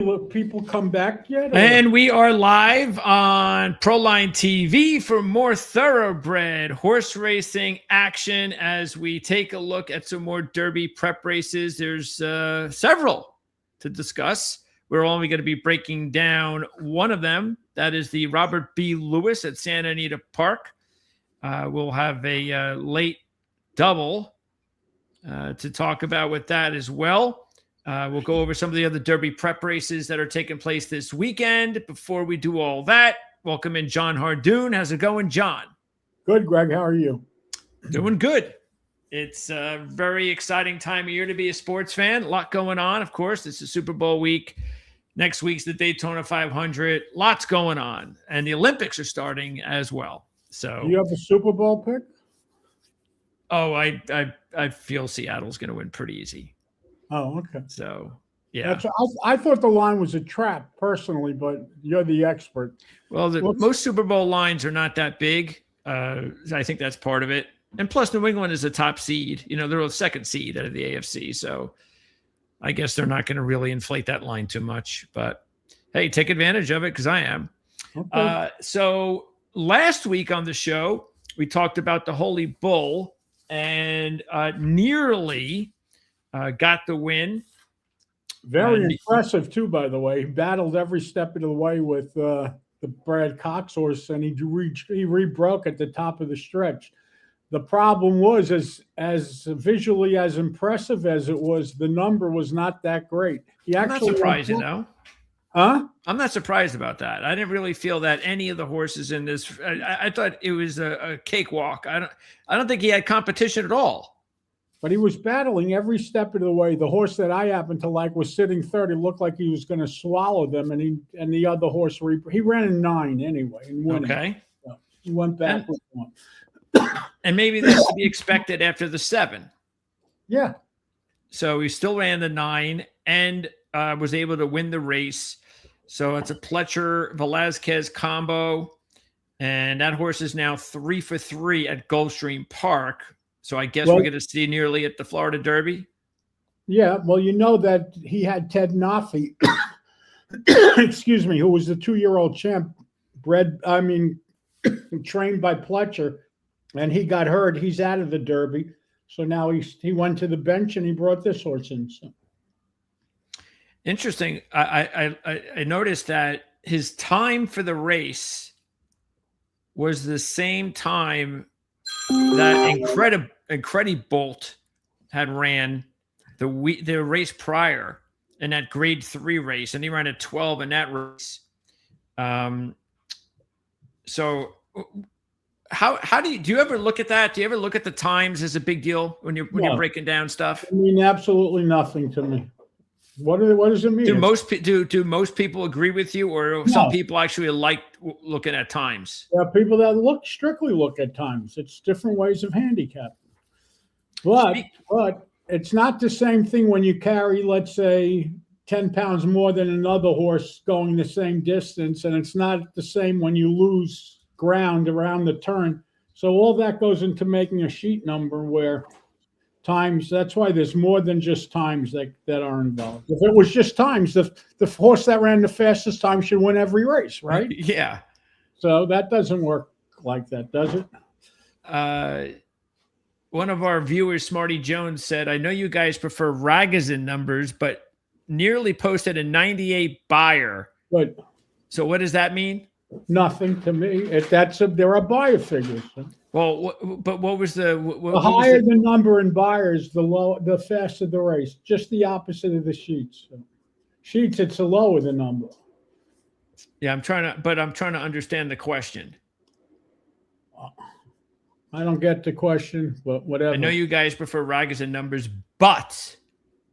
Look, people come back yet? And we are live on Proline TV for more thoroughbred horse racing action as we take a look at some more Derby prep races. There's several to discuss. We're only going to be breaking down one of them. That is the Robert B. Lewis at Santa Anita Park. We'll have a late double to talk about with that as well. We'll go over some of the other Derby prep races that are taking place this weekend. Before we do all that, welcome in Jon Hardoon. How's it going, John? Good, Greg. How are you? Doing good. It's a very exciting time of year to be a sports fan. A lot going on, of course. This is Super Bowl week. Next week's the Daytona 500. Lots going on. And the Olympics are starting as well. So, do you have a Super Bowl pick? Oh, I feel Seattle's going to win pretty easy. Oh, okay. So, yeah. I thought the line was a trap personally, but you're the expert. Well, most Super Bowl lines are not that big. I think that's part of it. And plus, New England is a top seed. You know, they're a second seed out of the AFC. So I guess they're not going to really inflate that line too much. But, hey, take advantage of it because I am. Okay. So last week on the show, we talked about the Holy Bull and nearly got the win. Very impressive, too, by the way. He battled every step of the way with the Brad Cox horse, and he rebroke at the top of the stretch. The problem was, as visually as impressive as it was, the number was not that great. I'm not surprised, you know. Huh? I'm not surprised about that. I didn't really feel that any of the horses in this. I thought it was a cakewalk. I don't think he had competition at all. But he was battling every step of the way. The horse that I happen to like was sitting third. It looked like he was going to swallow them, and the other horse he ran in 9 anyway. And okay, so he went back with 1. And maybe that's to be expected after the 7. Yeah. So he still ran the 9 and was able to win the race. So it's a Pletcher Velazquez combo, and that horse is now 3 for 3 at Gulfstream Park. So I guess we're going to see nearly at the Florida Derby. Yeah, well, you know that he had Ted Naffy, excuse me, who was the 2-year-old champ, trained by Pletcher, and he got hurt. He's out of the Derby. So now he went to the bench and he brought this horse in. So. Interesting. I noticed that his time for the race was the same time that Incredibolt had ran the race prior in that grade 3 race, and he ran a 12 in that race. So how do you ever look at that? Do you ever look at the times as a big deal when you're breaking down stuff? I mean, absolutely nothing to me. What does it mean? Do most people agree with you, or some people actually like looking at times? There are people that strictly look at times. It's different ways of handicapping. But it's not the same thing when you carry, let's say, 10 pounds more than another horse going the same distance, and it's not the same when you lose ground around the turn. So all that goes into making a sheet number where times, that's why there's more than just times that are involved. If it was just times, the horse that ran the fastest time should win every race, right? Yeah. So that doesn't work like that, does it? One of our viewers, Smarty Jones, said, I know you guys prefer Ragozin numbers, but nearly posted a 98 buyer. Good. So what does that mean? Nothing to me. There are buyer figures. Well, but what was the higher the number in buyers, the faster the race. Just the opposite of the sheets. Sheets, it's a lower the number. Yeah, I'm trying to understand the question. I don't get the question, but whatever. I know you guys prefer Ragozin numbers, but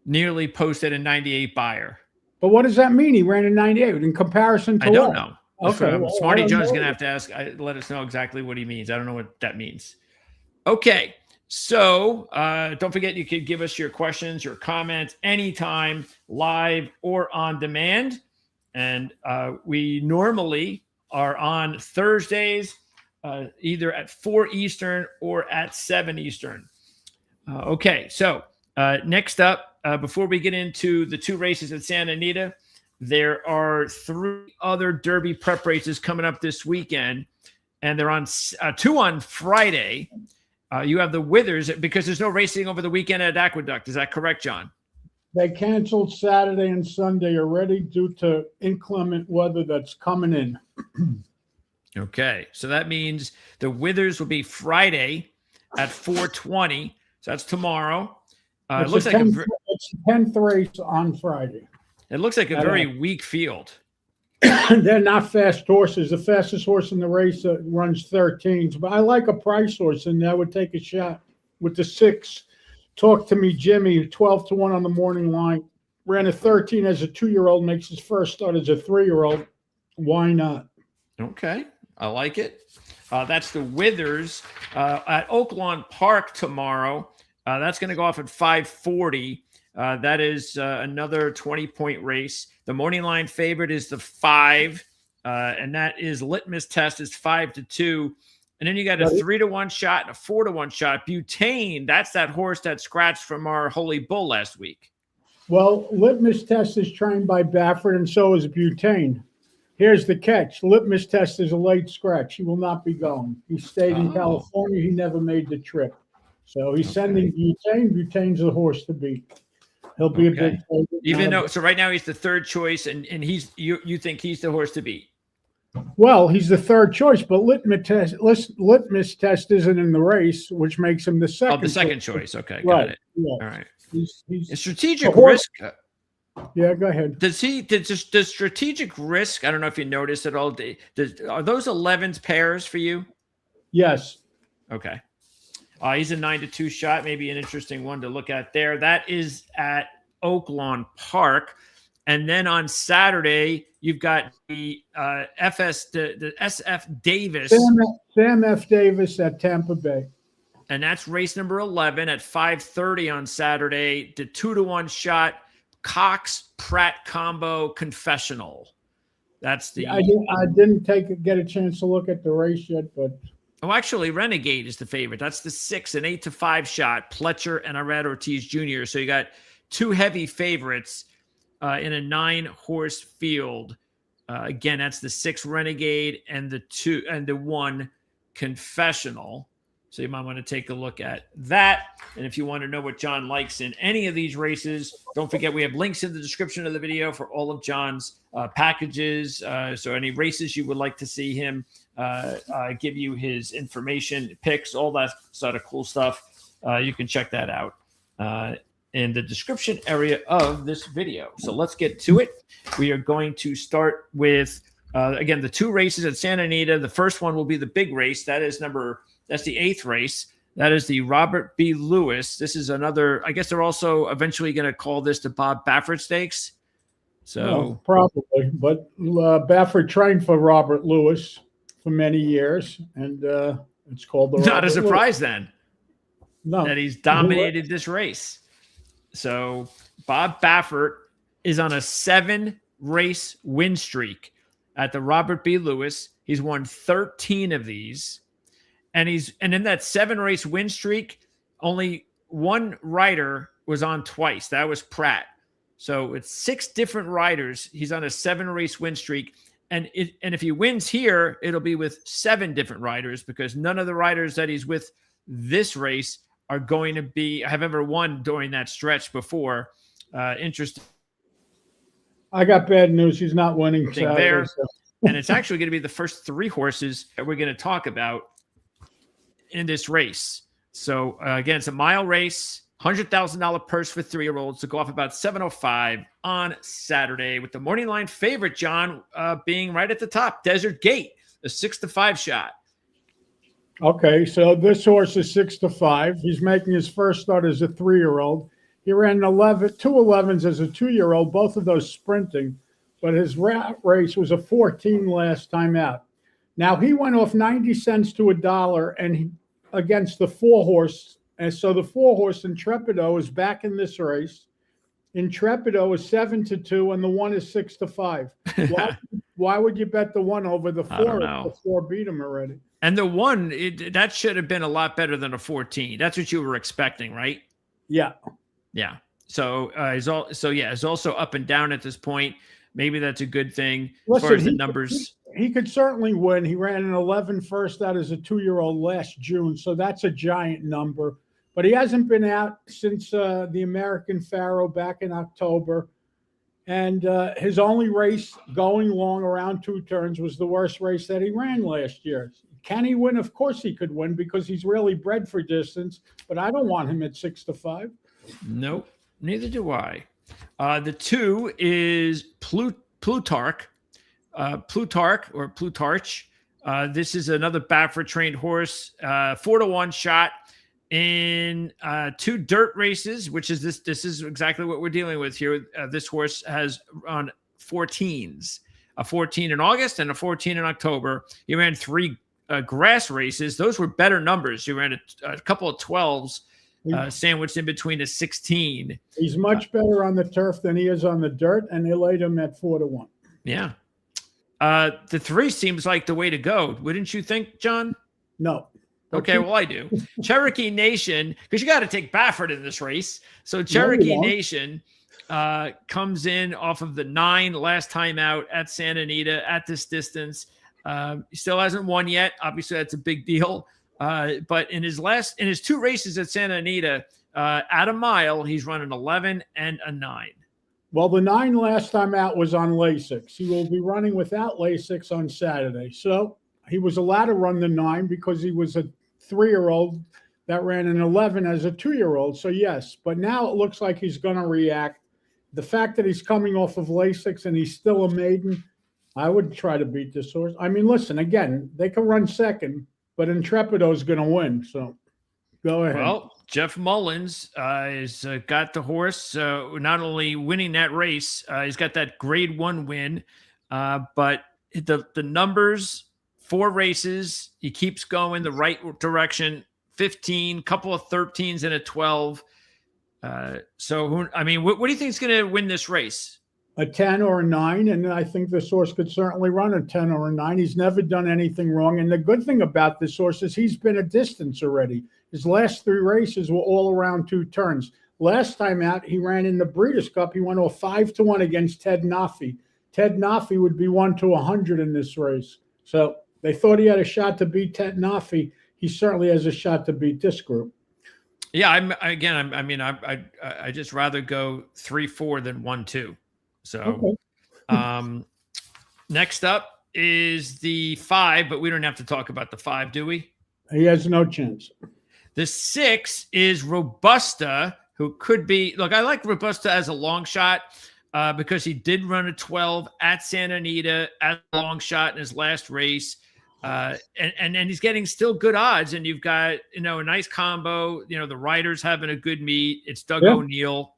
nearly posted a 98 buyer. But what does that mean? He ran a 98 in comparison to I don't know. Okay, Smarty Jones is going to have to ask. Let us know exactly what he means. I don't know what that means. Okay, so don't forget you can give us your questions, your comments anytime, live or on demand. And we normally are on Thursdays, either at 4 Eastern or at 7 Eastern. Okay, so next up, before we get into the 2 races at Santa Anita, there are 3 other Derby prep races coming up this weekend, and they're on 2 on Friday. You have the Withers because there's no racing over the weekend at Aqueduct. Is that correct, John? They canceled Saturday and Sunday already due to inclement weather that's coming in. Okay, so that means the Withers will be Friday at 4:20. So that's tomorrow. It looks like it's the 10th race on Friday. It looks like a very weak field. They're not fast horses. The fastest horse in the race runs 13s, but I like a price horse, and I would take a shot with the 6. Talk to Me, Jimmy, 12-1 on the morning line. Ran a 13 as a 2-year-old, makes his first start as a 3-year-old. Why not? Okay, I like it. That's the Withers at Oaklawn Park tomorrow. That's going to go off at 5:40. That is another 20-point race. The morning line favorite is the 5, and that is Litmus Test is 5-2. And then you got a 3-1 shot and a 4-1 shot. Butane, that's that horse that scratched from our Holy Bull last week. Well, Litmus Test is trained by Baffert, and so is Butane. Here's the catch. Litmus Test is a late scratch. He will not be going. He stayed in California. He never made the trip. So he's sending Butane. Butane's the horse to beat. He'll be a big favorite. Even though, so right now he's the 3rd choice, and he's you think he's the horse to beat? Well, he's the 3rd choice, but Litmus Test isn't in the race, which makes him the 2nd. Oh, the 2nd choice. Okay, got it. Yeah. All right. He's a strategic risk. Yeah, go ahead. Does strategic risk? I don't know if you noticed at all. Are those 11s pairs for you? Yes. Okay. He's a 9-2 shot. Maybe an interesting one to look at there. That is at Oaklawn Park. And then on Saturday, you've got the SF Davis. Sam F. Davis at Tampa Bay. And that's race number 11 at 5:30 on Saturday. The 2-1 shot Cox Pratt combo confessional. That's the. I didn't get a chance to look at the race yet, but. Oh, actually, Renegade is the favorite. That's the 6 and 8-5 shot. Pletcher and Irad Ortiz Jr. So you got 2 heavy favorites in a 9-horse field. Again, that's the 6 Renegade and the 1 Confessional. So you might want to take a look at that. And if you want to know what John likes in any of these races, don't forget we have links in the description of the video for all of John's packages. So any races you would like to see him give you his information, picks, all that sort of cool stuff. You can check that out in the description area of this video. So let's get to it. We are going to start with, again, the 2 races at Santa Anita. The first one will be the big race. That's the 8th race. That is the Robert B. Lewis. This is another, I guess they're also eventually going to call this the Bob Baffert Stakes. So no, probably, but Baffert trained for Robert Lewis for many years, and it's called the. Not a surprise then. No, that he's dominated this race. So Bob Baffert is on a 7-race win streak at the Robert B. Lewis. He's won 13 of these. And in that 7-race win streak, only 1 rider was on twice. That was Pratt. So it's 6 different riders. He's on a 7-race win streak. And if he wins here, it'll be with 7 different riders, because none of the riders that he's with this race are going to have ever won during that stretch before. Interesting. I got bad news. He's not winning Saturday, there. So. And it's actually going to be the first 3 horses that we're going to talk about in this race. So again, it's a mile race, $100,000 purse for 3-year-olds to go off about 7:05 on Saturday, with the morning line favorite, John, being right at the top, Desert Gate, a 6-5 shot. Okay, so this horse is 6-5. He's making his first start as a 3-year-old. He ran 2 11s as a 2-year-old, both of those sprinting, but his race was a 14 last time out. Now, he went off 90 cents to $1 and against the 4-horse. And so the 4-horse Intrepido is back in this race. Intrepido is 7-2 and the 1 is 6-5. Why would you bet the 1 over the 4 if the 4 beat him already? And the 1, that should have been a lot better than a 14. That's what you were expecting, right? Yeah. Yeah. So he's also up and down at this point. maybe that's a good thing as far as the numbers. He could certainly win. He ran an 11 first out as a 2-year-old last June, so that's a giant number. But he hasn't been out since the American Pharaoh back in October. And his only race going long around 2 turns was the worst race that he ran last year. Can he win? Of course he could win because he's really bred for distance, but I don't want him at 6-5. Nope, neither do I. The 2 is Plutarch. Plutarch. This is another Baffert trained horse, 4-1 shot in 2 dirt races, which is this. This is exactly what we're dealing with here. This horse has run 14s, a 14 in August and a 14 in October. He ran 3 grass races. Those were better numbers. He ran a couple of 12s. Sandwiched in between a 16. He's much better on the turf than he is on the dirt, and they laid him at 4-1. Yeah. The 3 seems like the way to go. Wouldn't you think, John? No. Okay, well, I do. Cherokee Nation, because you got to take Baffert in this race. So Cherokee Nation comes in off of the 9 last time out at Santa Anita at this distance. He still hasn't won yet. Obviously, that's a big deal. But in his 2 races at Santa Anita, at a mile, he's run an 11 and a 9. Well, the 9 last time out was on Lasix. He will be running without Lasix on Saturday. So he was allowed to run the 9 because he was a 3-year-old that ran an 11 as a 2-year-old. So yes, but now it looks like he's going to react. The fact that he's coming off of Lasix and he's still a maiden, I would try to beat this horse. I mean, listen, again, they can run second, but Intrepido is going to win. So go ahead. Well, Jeff Mullins has got the horse not only winning that race, he's got that grade 1 win, but the numbers, 4 races, he keeps going the right direction, 15, couple of 13s and a 12. So, what do you think is going to win this race? A 10 or a 9, and I think this horse could certainly run a 10 or a 9. He's never done anything wrong, and the good thing about this horse is he's been a distance already. His last 3 races were all around 2 turns. Last time out, he ran in the Breeders' Cup. He went off 5-1 against Ted Naffy. Ted Naffy would be 1-100 in this race. So they thought he had a shot to beat Ted Naffy. He certainly has a shot to beat this group. Yeah, I just rather go 3-4 than 1-2. So, okay. Next up is the 5, but we don't have to talk about the 5, do we? He has no chance. The 6 is Robusta, who could be. Look, I like Robusta as a long shot because he did run a 12 at Santa Anita as a long shot in his last race. And he's getting still good odds. And you've got, a nice combo. The riders having a good meet. It's Doug O'Neill.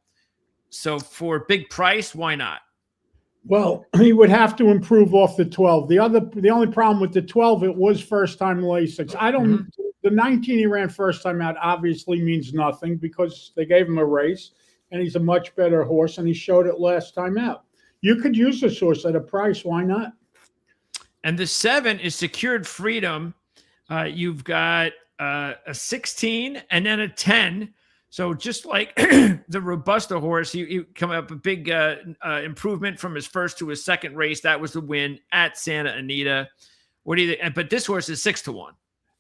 So for a big price, why not? Well, he would have to improve off the 12. The only problem with the 12, it was first time Lasix. The 19 he ran first time out obviously means nothing because they gave him a race and he's a much better horse and he showed it last time out. You could use this horse at a price. Why not? And the 7 is Secured Freedom. You've got a 16 and then a 10. So just like the Robusta horse, he come up a big improvement from his first to his second race. That was the win at Santa Anita. What do you think? But this horse is 6-1.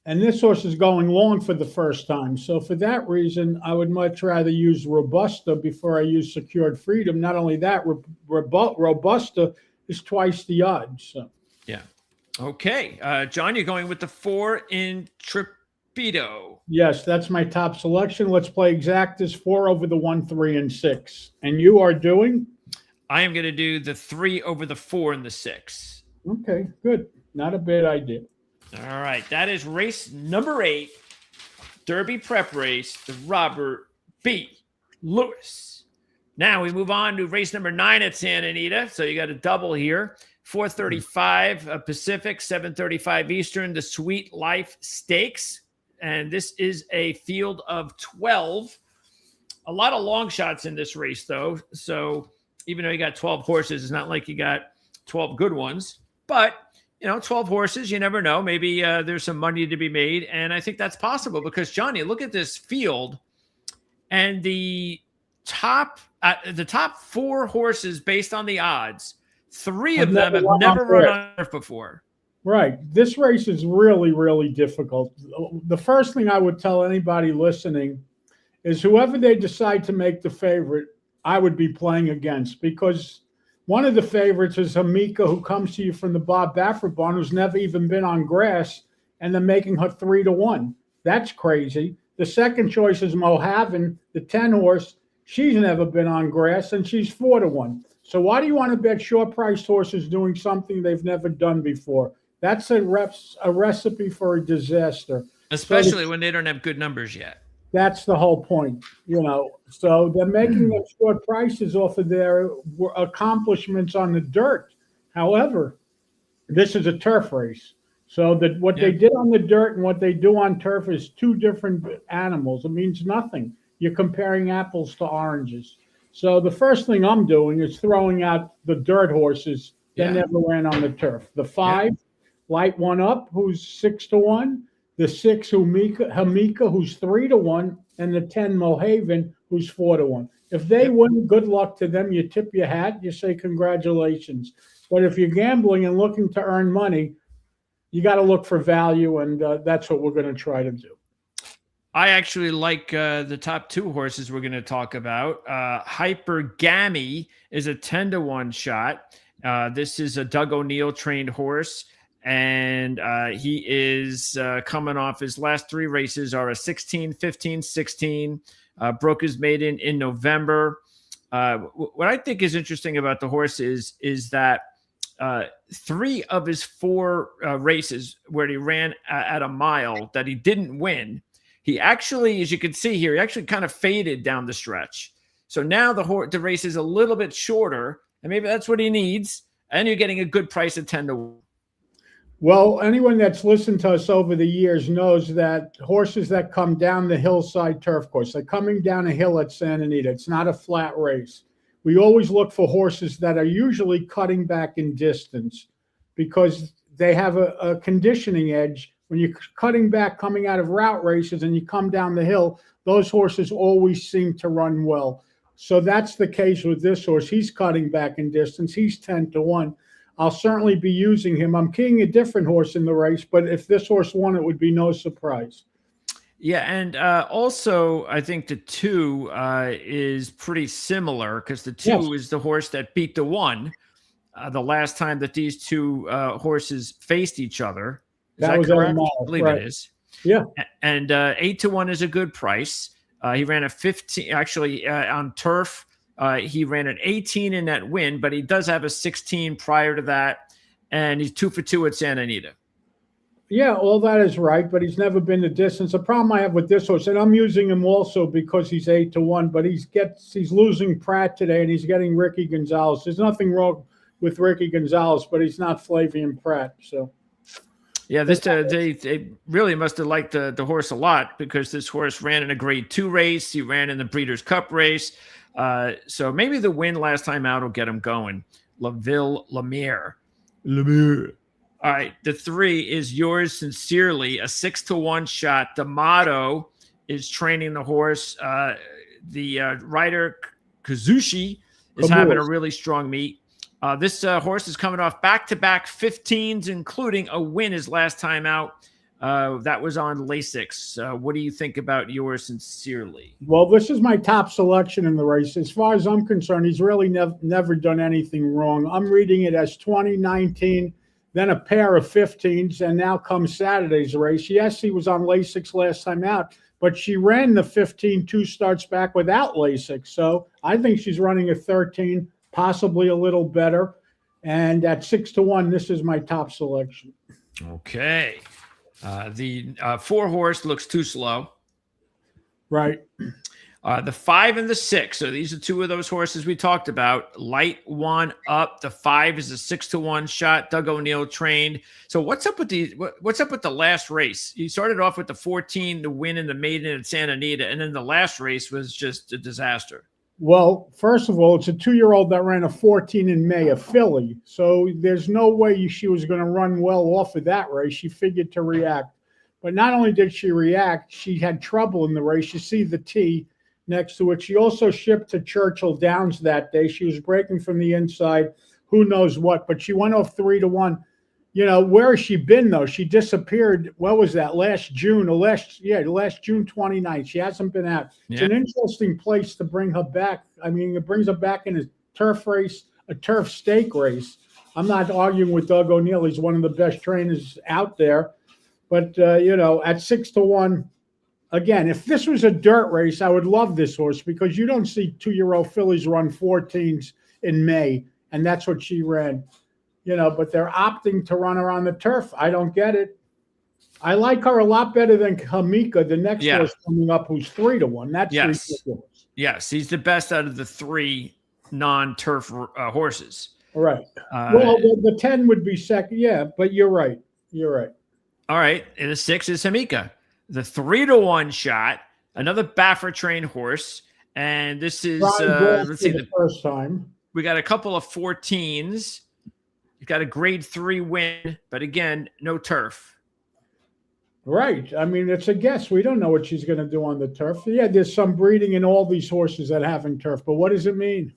And this horse is going long for the first time. So for that reason, I would much rather use Robusta before I use Secured Freedom. Not only that, Robusta is twice the odds. So. Yeah. Okay. John, you're going with the 4 in Intrepido. Yes, that's my top selection. Let's play exactas 4 over the 1, 3, and 6. And you are doing? I am going to do the 3 over the 4 and the 6. Okay, good. Not a bad idea. All right. That is race number 8, Derby prep race, the Robert B. Lewis. Now we move on to race number 9 at Santa Anita. So you got a double here. 4:35 Pacific, 7:35 Eastern, the Sweet Life Stakes. And this is a field of 12. A lot of long shots in this race, though. So even though you got 12 horses, it's not like you got 12 good ones. But, 12 horses, you never know. Maybe there's some money to be made. And I think that's possible because, Johnny, look at this field. And the top 4 horses based on the odds, Three Have of them have run on never run grass. on turf before. Right. This race is really, really difficult. The first thing I would tell anybody listening is whoever they decide to make the favorite, I would be playing against, because one of the favorites is Hamika, who comes to you from the Bob Baffert barn, who's never even been on grass, and they're making her 3-1. That's crazy. The second choice is Mohavin, the 10 horse. She's never been on grass, and she's 4-1. So why do you want to bet short-priced horses doing something they've never done before? That's a recipe for a disaster. Especially when they don't have good numbers yet. That's the whole point, So they're making them short prices off of their accomplishments on the dirt. However, this is a turf race. So what they did on the dirt and what they do on turf is two different animals. It means nothing. You're comparing apples to oranges. So the first thing I'm doing is throwing out the dirt horses that never ran on the turf. The 5, Light One Up, who's 6-1. The 6, Hamika, who's 3-1, and the 10, Mohaven, who's 4-1. If they win, good luck to them. You tip your hat. You say congratulations. But if you're gambling and looking to earn money, you got to look for value, and that's what we're going to try to do. I actually like the top 2 horses we're going to talk about. Hypergamy is a 10-1 shot. This is a Doug O'Neill trained horse. And he is coming off his last 3 races are a 16, 15, 16. Broke his maiden in November. What I think is interesting about the horse is that 3 of his 4 races where he ran at a mile that he didn't win, he actually, as you can see here, he actually kind of faded down the stretch. So now the race is a little bit shorter, and maybe that's what he needs. And you're getting a good price at 10-1. Well, anyone that's listened to us over the years knows that horses that come down the hillside turf course, they're coming down a hill at Santa Anita. It's not a flat race. We always look for horses that are usually cutting back in distance because they have a conditioning edge. When you're cutting back, coming out of route races, and you come down the hill, those horses always seem to run well. So that's the case with this horse. He's cutting back in distance. He's 10-1. I'll certainly be using him. I'm keying a different horse in the race, but if this horse won, it would be no surprise. Yeah, and also I think the 2 is pretty similar because the 2 is the horse that beat the 1 the last time that these 2 horses faced each other. Is that correct? I believe it is. Yeah. And 8-1 is a good price. He ran a 15, actually on turf. He ran an 18 in that win, but he does have a 16 prior to that, and he's 2 for 2 at Santa Anita. Yeah, all that is right, but he's never been the distance. The problem I have with this horse, and I'm using him also because he's 8-1, but he's losing Pratt today, and he's getting Ricky Gonzalez. There's nothing wrong with Ricky Gonzalez, but he's not Flavian Pratt. So, yeah, they really must have liked the horse a lot because this horse ran in a Grade 2 race. He ran in the Breeders' Cup race. So maybe the win last time out will get him going. Lemire. All right. The 3 is Yours Sincerely, a 6-1 shot. D'Amato is training the horse. The rider Kazushi is having a really strong meet. This horse is coming off back-to-back 15s, including a win his last time out. That was on Lasix. What do you think about Yours Sincerely? Well, this is my top selection in the race. As far as I'm concerned, he's really never done anything wrong. I'm reading it as 2019, then a pair of 15s, and now comes Saturday's race. Yes, he was on Lasix last time out, but she ran the 15 2 starts back without Lasix. So I think she's running a 13, possibly a little better. And at 6-1, this is my top selection. Okay. The 4 horse looks too slow. Right. The 5 and the 6. So these are 2 of those horses we talked about. Light One Up. The 5 is a 6-1 shot. Doug O'Neill trained. So what's up with the last race? You started off with the 14, the win in the maiden at Santa Anita, and then the last race was just a disaster. Well, first of all, it's a 2-year-old that ran a 14 in May, a filly. So there's no way she was going to run well off of that race. She figured to react. But not only did she react, she had trouble in the race. You see the T next to it. She also shipped to Churchill Downs that day. She was breaking from the inside. who knows what, but she went off 3-1. You know, where has she been though? She disappeared. What was that? Last June, last June 29th. She hasn't been out. It's an interesting place to bring her back. I mean, it brings her back in a turf race, a turf stake race. I'm not arguing with Doug O'Neill. He's one of the best trainers out there. But, you know, at 6-1, again, if this was a dirt race, I would love this horse because you don't see 2-year-old fillies run 14s in May, and that's what she ran. You know, but they're opting to run her on the turf. I don't get it. I like her a lot better than Kamika, the next horse coming up, who's 3-1. That's ridiculous. Yes, he's the best out of the 3 non-turf horses. Right. Well, the 10 would be second. Yeah, but you're right. You're right. All right. And the 6 is Hamika. The 3-1 shot, another Baffer trained horse. And this is, let's see, the first time. We got a couple of 14s. You've got a grade 3 win, but again, no turf. Right. I mean, it's a guess. We don't know what she's going to do on the turf. Yeah, there's some breeding in all these horses that haven't turf, but what does it mean?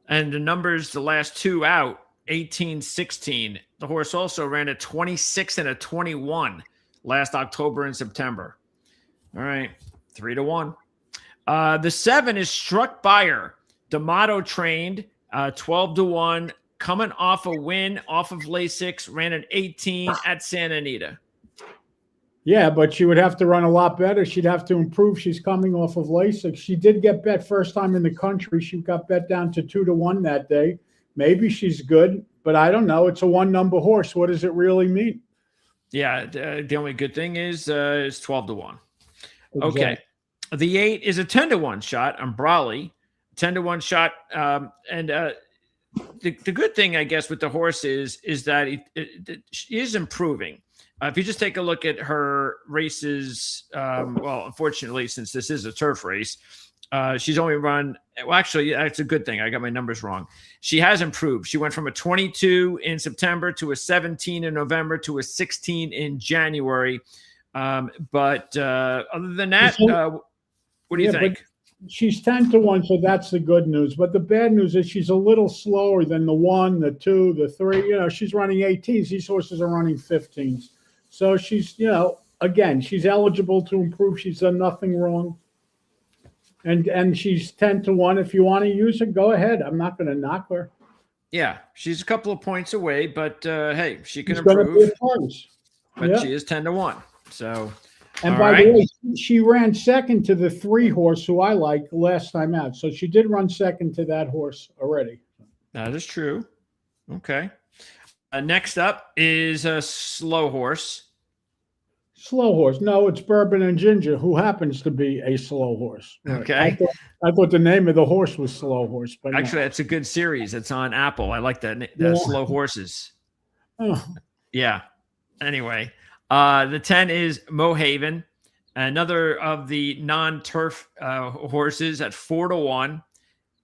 And the numbers, the last 2 out, 18-16. The horse also ran a 26 and a 21 last October and September. All right, 3-1. The 7 is Struck Buyer. D'Amato trained, 12-1. Coming off a win off of Lasix, ran an 18 at Santa Anita. Yeah, but she would have to run a lot better. She'd have to improve. She's coming off of Lasix. She did get bet first time in the country. She got bet down to 2-1 that day. Maybe she's good, but I don't know. It's a 1-number horse. What does it really mean? Yeah, the only good thing is it's 12-1. Exactly. Okay. The 8 is a 10-1 shot on Brawley. 10-1 shot. The good thing, I guess, with the horse is that she is improving. If you just take a look at her races, well, unfortunately, since this is a turf race, she's only run. Well, actually, that's a good thing. I got my numbers wrong. She has improved. She went from a 22 in September to a 17 in November to a 16 in January. But other than that, what do you think? She's 10-1, so that's the good news. But the bad news is she's a little slower than the 1, the 2, the 3. You know, she's running 18s. These horses are running 15s. So she's, you know, again, she's eligible to improve. She's done nothing wrong. And she's 10-1. If you want to use her, go ahead. I'm not going to knock her. Yeah, she's a couple of points away, but hey, she can She's improve. But yeah. she is 10-1. So, and by the way, she ran second to the 3 horse who I like last time out. So she did run second to that horse already. That is true. Okay. Next up is a slow horse. Slow horse. No, it's Bourbon and Ginger, who happens to be a slow horse. Okay. I thought the name of the horse was Slow Horse, but actually, it's a good series. It's on Apple. I like that. Slow Horses. Oh. Yeah. Anyway, the 10 is Mohaven, another of the non-turf horses at 4-1,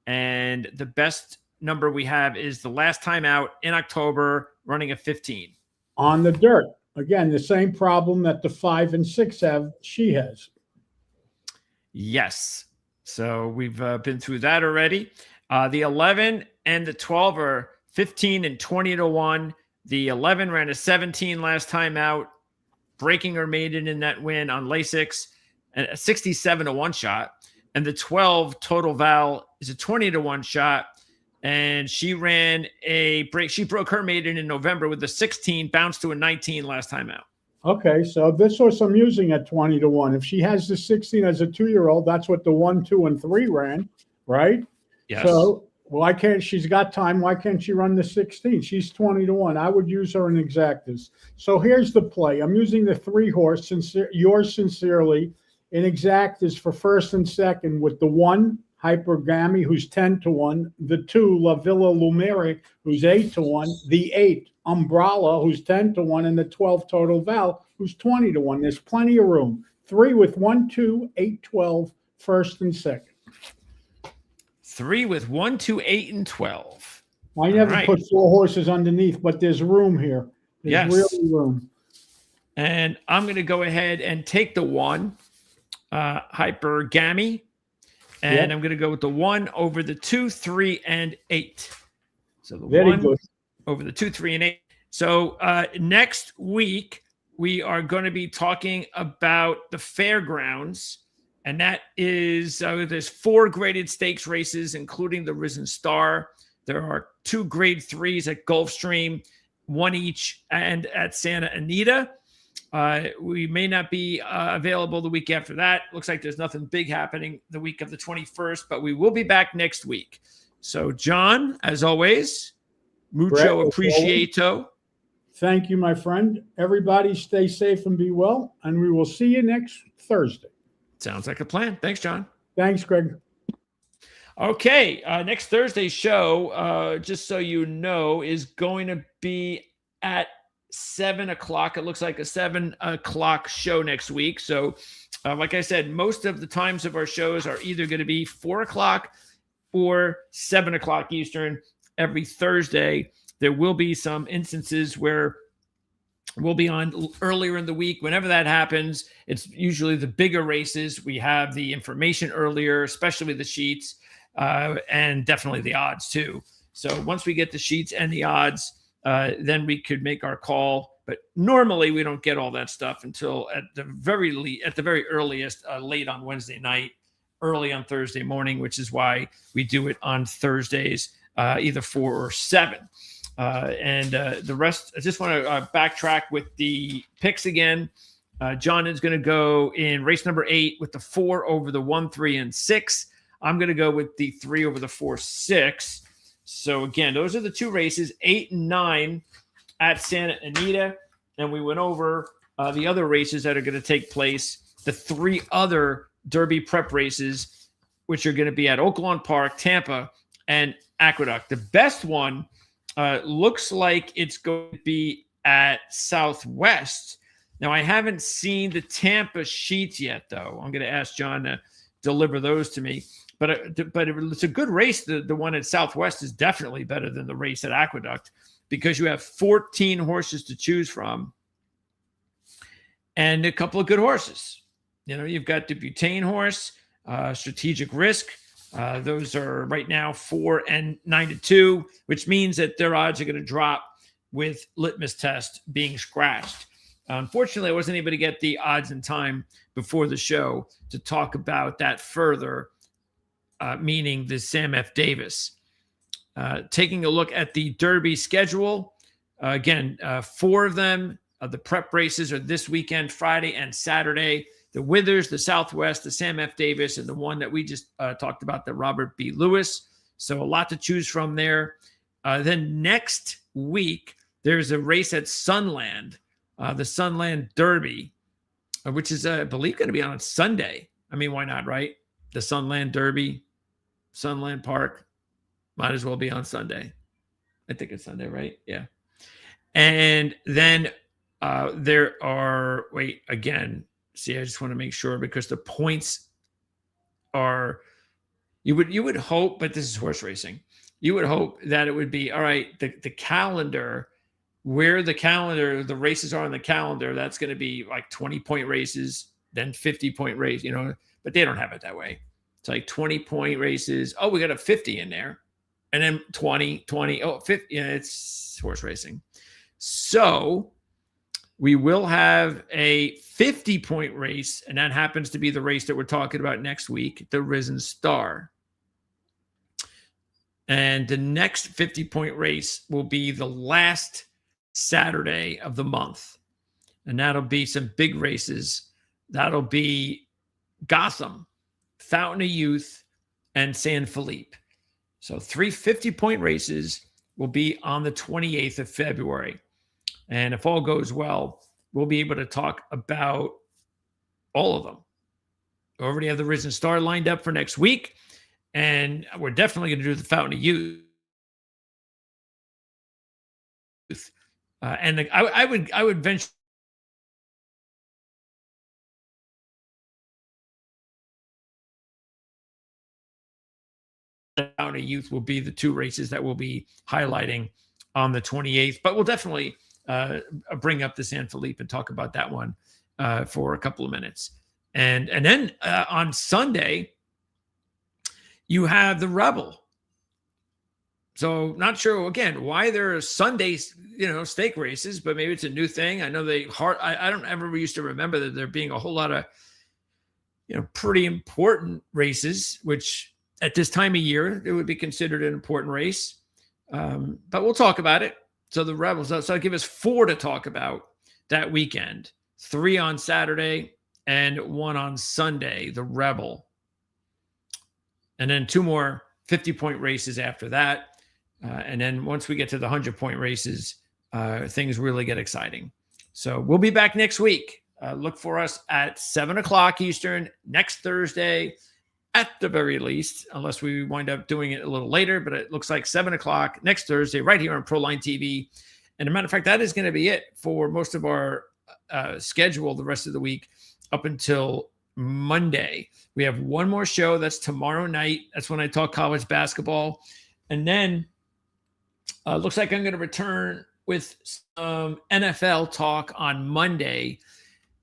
and the best number we have is the last time out in October, running a 15 on the dirt. Again, the same problem that the 5 and 6 have, she has. Yes. So we've been through that already. The 11 and the 12 are 15 and 20-1. The 11 ran a 17 last time out, breaking her maiden in that win on Lasix, and a 67-1 shot. And the 12 Total Val is a 20-1 shot. And she ran a break. She broke her maiden in November with a 16, bounced to a 19 last time out. Okay, so this horse I'm using at 20-1. If she has the 16 as a 2-year-old, that's what the 1, 2, and 3 ran, right? Yes. So why can't she's got time? Why can't she run the 16? She's 20-1. I would use her in exactas. So here's the play. I'm using the 3 horse, yours sincerely, in exactas for first and second with the 1. Hypergamy, who's 10-1, the 2, La Villa Lumere, who's 8-1, the 8, Umbrella, who's 10-1, and the 12, Total Val, who's 20-1. There's plenty of room. 3 with 1, 2, 8, 12, first and second. 3 with 1, 2, 8, and 12. I never put 4 horses underneath, but there's room here. There's really room. And I'm going to go ahead and take the 1, Hypergamy. And I'm going to go with the 1 over the 2, 3, and 8. So the Very 1 good. over the 2, 3, and 8. So next week, we are going to be talking about the fairgrounds. And that is, there's 4 graded stakes races, including the Risen Star. There are 2 grade 3s at Gulfstream, 1 each, and at Santa Anita. We may not be available the week after that. Looks like there's nothing big happening the week of the 21st, but we will be back next week. So, John, as always, mucho appreciato. Thank you, my friend. Everybody stay safe and be well, and we will see you next Thursday. Sounds like a plan. Thanks, John. Thanks, Greg. Okay, next Thursday's show, just so you know, is going to be at 7 o'clock. It looks like a 7 o'clock show next week. So, like I said, most of the times of our shows are either going to be 4 o'clock or 7 o'clock Eastern every Thursday. There will be some instances where we'll be on earlier in the week. Whenever that happens, it's usually the bigger races. We have the information earlier, especially the sheets, and definitely the odds too. So once we get the sheets and the odds, then we could make our call. But normally we don't get all that stuff until at the very earliest, late on Wednesday night, early on Thursday morning, which is why we do it on Thursdays, either 4 or 7. And the rest, I just want to backtrack with the picks again. John is going to go in race number 8 with the 4 over the 1, 3, and 6. I'm going to go with the 3 over the 4, 6. So again, those are the 2 races, 8 and 9 at Santa Anita. And we went over the other races that are going to take place, the 3 other Derby prep races, which are going to be at Oaklawn Park, Tampa, and Aqueduct. The best one looks like it's going to be at Southwest. Now, I haven't seen the Tampa sheets yet, though. I'm going to ask John to deliver those to me. But it's a good race. The one at Southwest is definitely better than the race at Aqueduct because you have 14 horses to choose from and a couple of good horses. You know, you've got the Butane horse, Strategic Risk. Those are right now 4 and 9-2, which means that their odds are going to drop with litmus test being scratched. Unfortunately, I wasn't able to get the odds in time before the show to talk about that further, meaning the Sam F. Davis. Taking a look at the Derby schedule, again, 4 of them, the prep races are this weekend, Friday and Saturday. The Withers, the Southwest, the Sam F. Davis, and the one that we just talked about, the Robert B. Lewis. So a lot to choose from there. Then next week, there's a race at Sunland, the Sunland Derby, which is, I believe, going to be on Sunday. I mean, why not, right? The Sunland Derby, Sunland Park, might as well be on Sunday. I think it's Sunday, right? Yeah. And then there are, see, I just want to make sure because the points are, you would hope, but this is horse racing. You would hope that it would be, all right, the calendar, where the races are on the calendar, that's going to be like 20-point races, then 50-point race, but they don't have it that way. It's like 20-point races. Oh, we got a 50 in there. And then 20, 50. Yeah, it's horse racing. So we will have a 50-point race, and that happens to be the race that we're talking about next week, the Risen Star. And the next 50-point race will be the last Saturday of the month. And that'll be some big races. That'll be Gotham, Fountain of Youth, and San Felipe. So 3 50-point races will be on the 28th of February. And if all goes well, we'll be able to talk about all of them. We already have the Risen Star lined up for next week. And we're definitely going to do the Fountain of Youth. And I would venture Fountain of Youth will be the 2 races that we'll be highlighting on the 28th. But we'll definitely bring up the San Felipe and talk about that one for a couple of minutes. And then on Sunday, you have the Rebel. So not sure again why there are Sunday, stake races, but maybe it's a new thing. I know I don't ever used to remember that there being a whole lot of, pretty important races, which at this time of year, it would be considered an important race. But we'll talk about it. So the Rebels, so I'll give us 4 to talk about that weekend, 3 on Saturday and 1 on Sunday, the Rebel. And then 2 more 50-point races after that. And then once we get to the 100-point races, things really get exciting. So we'll be back next week. Look for us at 7 o'clock Eastern next Thursday, at the very least, unless we wind up doing it a little later. But it looks like 7 o'clock next Thursday right here on Proline TV. And as a matter of fact, that is going to be it for most of our schedule the rest of the week up until Monday. We have one more show. That's tomorrow night. That's when I talk college basketball. And then looks like I'm going to return with some NFL talk on Monday,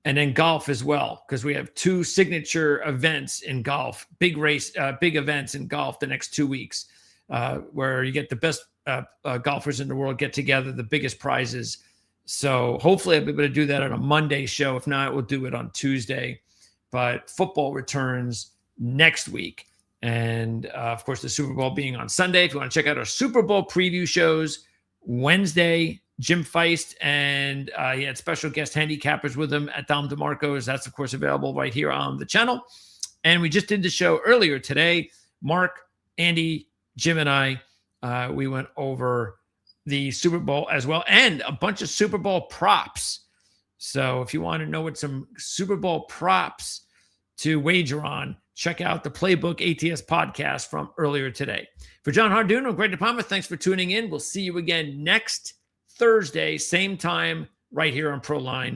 and then golf as well, because we have 2 signature events in golf, big events in golf the next 2 weeks, where you get the best golfers in the world get together, the biggest prizes. So hopefully I'll be able to do that on a Monday show. If not, we'll do it on Tuesday. But football returns next week. And of course, the Super Bowl being on Sunday. If you want to check out our Super Bowl preview shows, Wednesday, Jim Feist and he had special guest handicappers with him at Dom DeMarco's. That's, of course, available right here on the channel. And we just did the show earlier today. Mark, Andy, Jim, and I, we went over the Super Bowl as well and a bunch of Super Bowl props. So if you want to know what some Super Bowl props to wager on, check out the Playbook ATS podcast from earlier today. For Jon Hardoon and Greg DePalma, thanks for tuning in. We'll see you again next Thursday, same time, right here on Proline